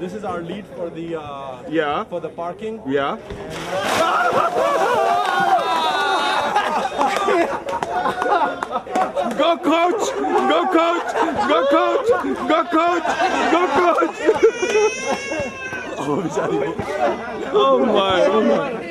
This is our lead for the Yeah. for the parking. Yeah. Go coach! Go coach! Go coach! Go coach! Go coach! Oh my! Oh my!